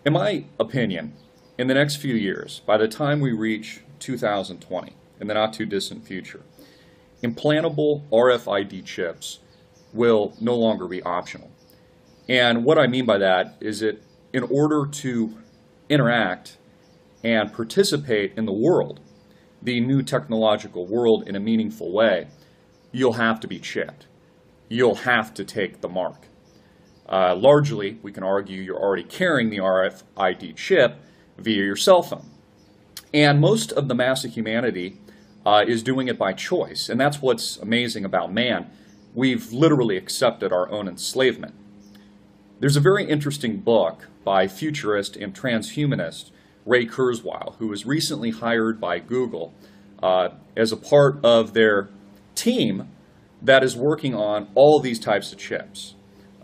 In my opinion, in the next few years, by the time we reach 2020, in the not too distant future, implantable RFID chips will no longer be optional. And what I mean by that is that in order to interact and participate in the world, the new technological world in a meaningful way, you'll have to be chipped. You'll have to take the mark. Largely, we can argue you're already carrying the RFID chip via your cell phone. And most of the mass of humanity is doing it by choice. And that's what's amazing about man. We've literally accepted our own enslavement. There's a very interesting book by futurist and transhumanist Ray Kurzweil, who was recently hired by Google as a part of their team that is working on all these types of chips.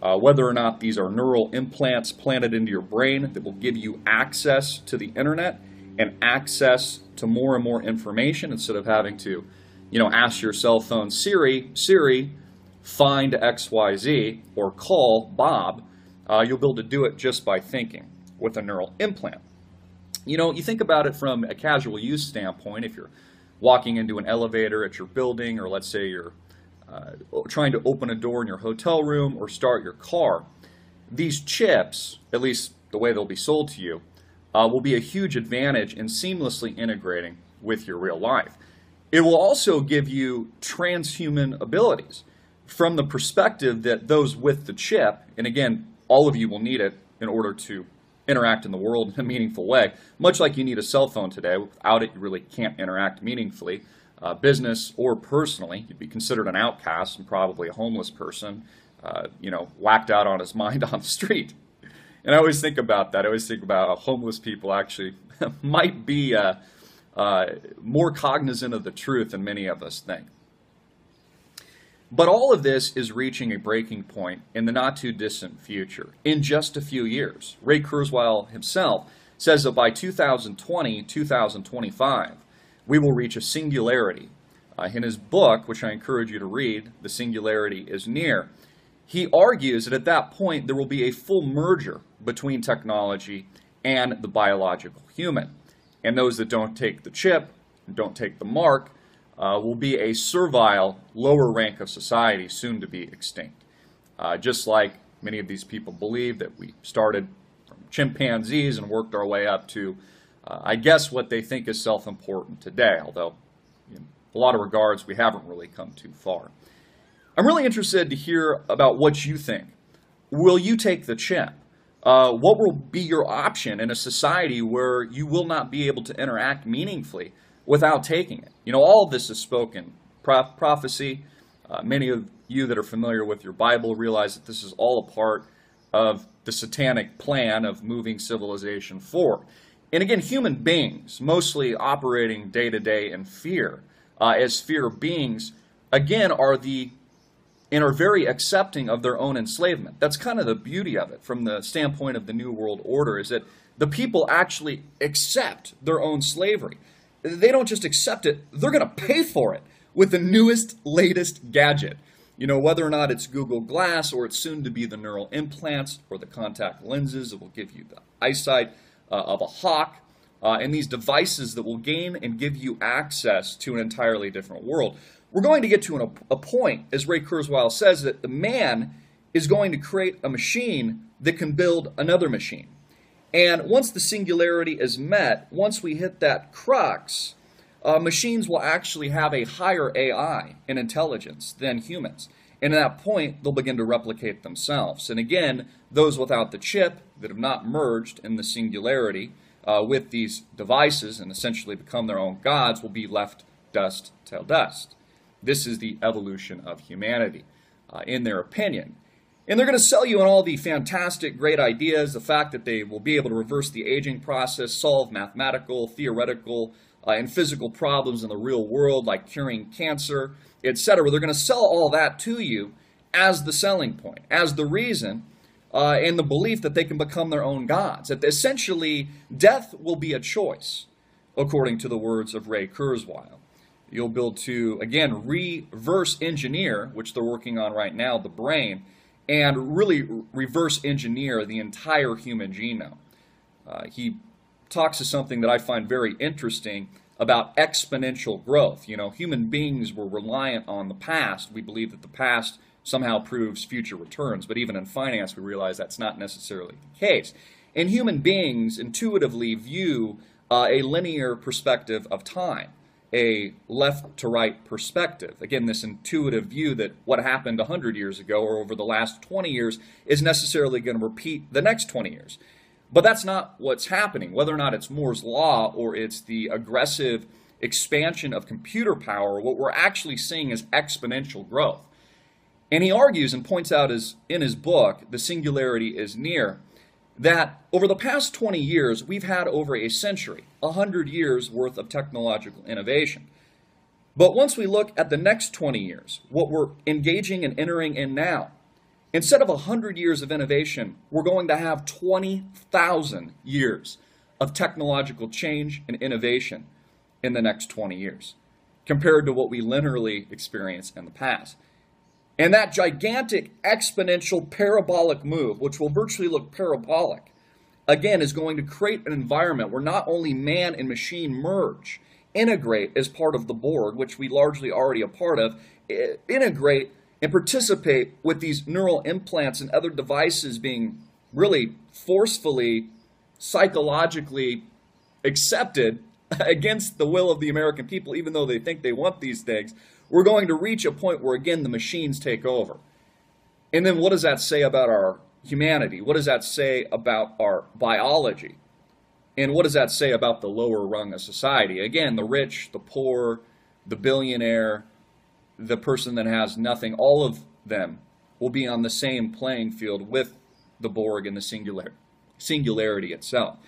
Whether or not these are neural implants planted into your brain that will give you access to the internet and access to more and more information instead of having to, ask your cell phone, Siri, find XYZ or call Bob. You'll be able to do it just by thinking with a neural implant. You think about it from a casual use standpoint. If you're walking into an elevator at your building, or let's say you're trying to open a door in your hotel room or start your car, these chips, at least the way they'll be sold to you, will be a huge advantage in seamlessly integrating with your real life. It will also give you transhuman abilities from the perspective that those with the chip, and again, all of you will need it in order to interact in the world in a meaningful way, much like you need a cell phone today. Without it, you really can't interact meaningfully. Business or personally, you'd be considered an outcast and probably a homeless person, whacked out on his mind on the street. And I always think about that. I always think about how homeless people actually might be more cognizant of the truth than many of us think. But all of this is reaching a breaking point in the not too distant future, in just a few years. Ray Kurzweil himself says that by 2020, 2025, we will reach a singularity. In his book, which I encourage you to read, The Singularity is Near, he argues that at that point there will be a full merger between technology and the biological human. And those that don't take the chip, don't take the mark, will be a servile, lower rank of society, soon to be extinct. Just like many of these people believe that we started from chimpanzees and worked our way up to I guess what they think is self-important today, although in a lot of regards we haven't really come too far. I'm really interested to hear about what you think. Will you take the chip? What will be your option in a society where you will not be able to interact meaningfully without taking it? All of this is spoken prophecy. Many of you that are familiar with your Bible realize that this is all a part of the satanic plan of moving civilization forward. And again, human beings, mostly operating day-to-day in fear, as fear beings, again, are very accepting of their own enslavement. That's kind of the beauty of it from the standpoint of the New World Order, is that the people actually accept their own slavery. They don't just accept it, they're going to pay for it with the newest, latest gadget. Whether or not it's Google Glass or it's soon to be the neural implants or the contact lenses that will give you the eyesight of a hawk, and these devices that will gain and give you access to an entirely different world. We're going to get to a point, as Ray Kurzweil says, that the man is going to create a machine that can build another machine. And once the singularity is met, once we hit that crux, machines will actually have a higher AI and intelligence than humans. And at that point, they'll begin to replicate themselves. And again, those without the chip that have not merged in the singularity with these devices and essentially become their own gods will be left dust till dust. This is the evolution of humanity, in their opinion. And they're going to sell you on all the fantastic, great ideas, the fact that they will be able to reverse the aging process, solve mathematical, theoretical, and physical problems in the real world, like curing cancer, etc. They're going to sell all that to you as the selling point, as the reason, and the belief that they can become their own gods. That essentially, death will be a choice, according to the words of Ray Kurzweil. You'll be able to, again, reverse engineer, which they're working on right now, the brain, and really reverse engineer the entire human genome. He talks to something that I find very interesting about exponential growth. You know, human beings were reliant on the past. We believe that the past somehow proves future returns, but even in finance we realize that's not necessarily the case. And human beings intuitively view a linear perspective of time, a left to right perspective. Again, this intuitive view that what happened 100 years ago or over the last 20 years is necessarily going to repeat the next 20 years. But that's not what's happening. Whether or not it's Moore's law or it's the aggressive expansion of computer power, what we're actually seeing is exponential growth. And he argues and points out in his book, The Singularity is Near, that over the past 20 years, we've had over a century, 100 years worth of technological innovation. But once we look at the next 20 years, what we're engaging and entering in now, instead of 100 years of innovation, we're going to have 20,000 years of technological change and innovation in the next 20 years, compared to what we linearly experienced in the past. And that gigantic exponential parabolic move, which will virtually look parabolic, again, is going to create an environment where not only man and machine merge, integrate as part of the Borg, which we largely already a part of, integrate and participate with these neural implants and other devices being really forcefully, psychologically accepted against the will of the American people, even though they think they want these things. We're going to reach a point where, again, the machines take over. And then what does that say about our humanity? What does that say about our biology? And what does that say about the lower rung of society? Again, the rich, the poor, the billionaire, the person that has nothing, all of them will be on the same playing field with the Borg and the singularity itself.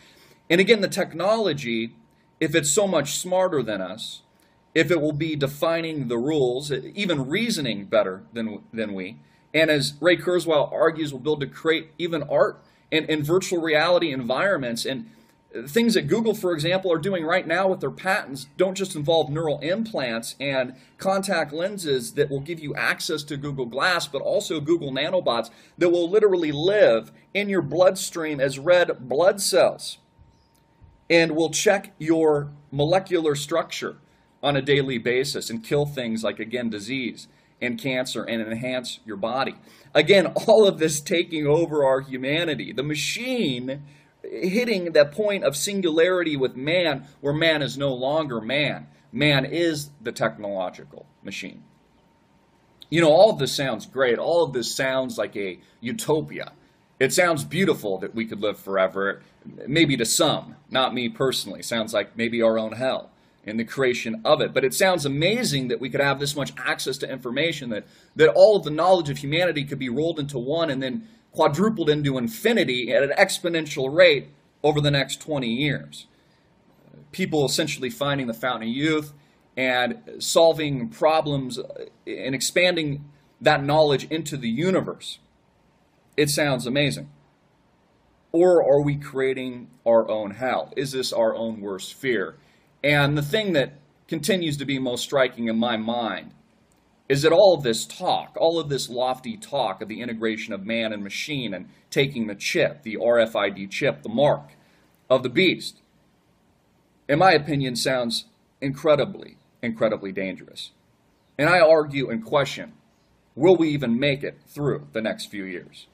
And again, the technology, if it's so much smarter than us, if it will be defining the rules, even reasoning better than we, and as Ray Kurzweil argues, will be able to create even art and virtual reality environments. And things that Google, for example, are doing right now with their patents don't just involve neural implants and contact lenses that will give you access to Google Glass, but also Google nanobots that will literally live in your bloodstream as red blood cells and will check your molecular structure on a daily basis and kill things like, again, disease and cancer and enhance your body. Again, all of this taking over our humanity. The machine hitting that point of singularity with man, where man is no longer man. Man is the technological machine. You know, all of this sounds great. All of this sounds like a utopia. It sounds beautiful that we could live forever. Maybe to some, not me personally. Sounds like maybe our own hell in the creation of it. But it sounds amazing that we could have this much access to information, that all of the knowledge of humanity could be rolled into one and then quadrupled into infinity at an exponential rate over the next 20 years. People essentially finding the fountain of youth and solving problems and expanding that knowledge into the universe. It sounds amazing. Or are we creating our own hell? Is this our own worst fear? And the thing that continues to be most striking in my mind is that all of this talk, all of this lofty talk of the integration of man and machine and taking the chip, the RFID chip, the mark of the beast, in my opinion, sounds incredibly, incredibly dangerous. And I argue and question, will we even make it through the next few years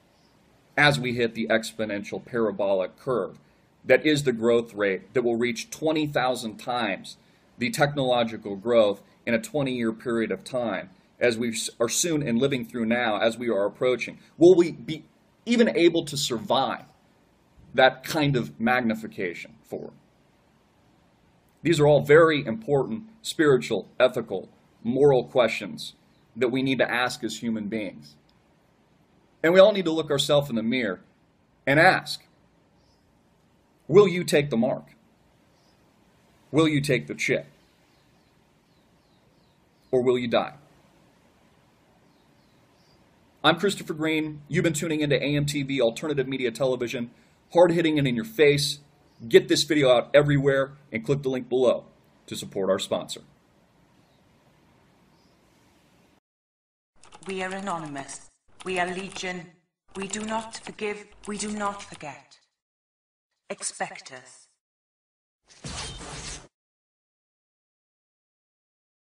as we hit the exponential parabolic curve that is the growth rate that will reach 20,000 times the technological growth in a 20-year period of time, as we are soon and living through now, as we are approaching? Will we be even able to survive that kind of magnification forward? These are all very important spiritual, ethical, moral questions that we need to ask as human beings. And we all need to look ourselves in the mirror and ask, will you take the mark? Will you take the chip? Or will you die? I'm Christopher Green. You've been tuning into AMTV, Alternative Media Television. Hard-hitting and in your face. Get this video out everywhere and click the link below to support our sponsor. We are anonymous. We are legion. We do not forgive. We do not forget. Expect us.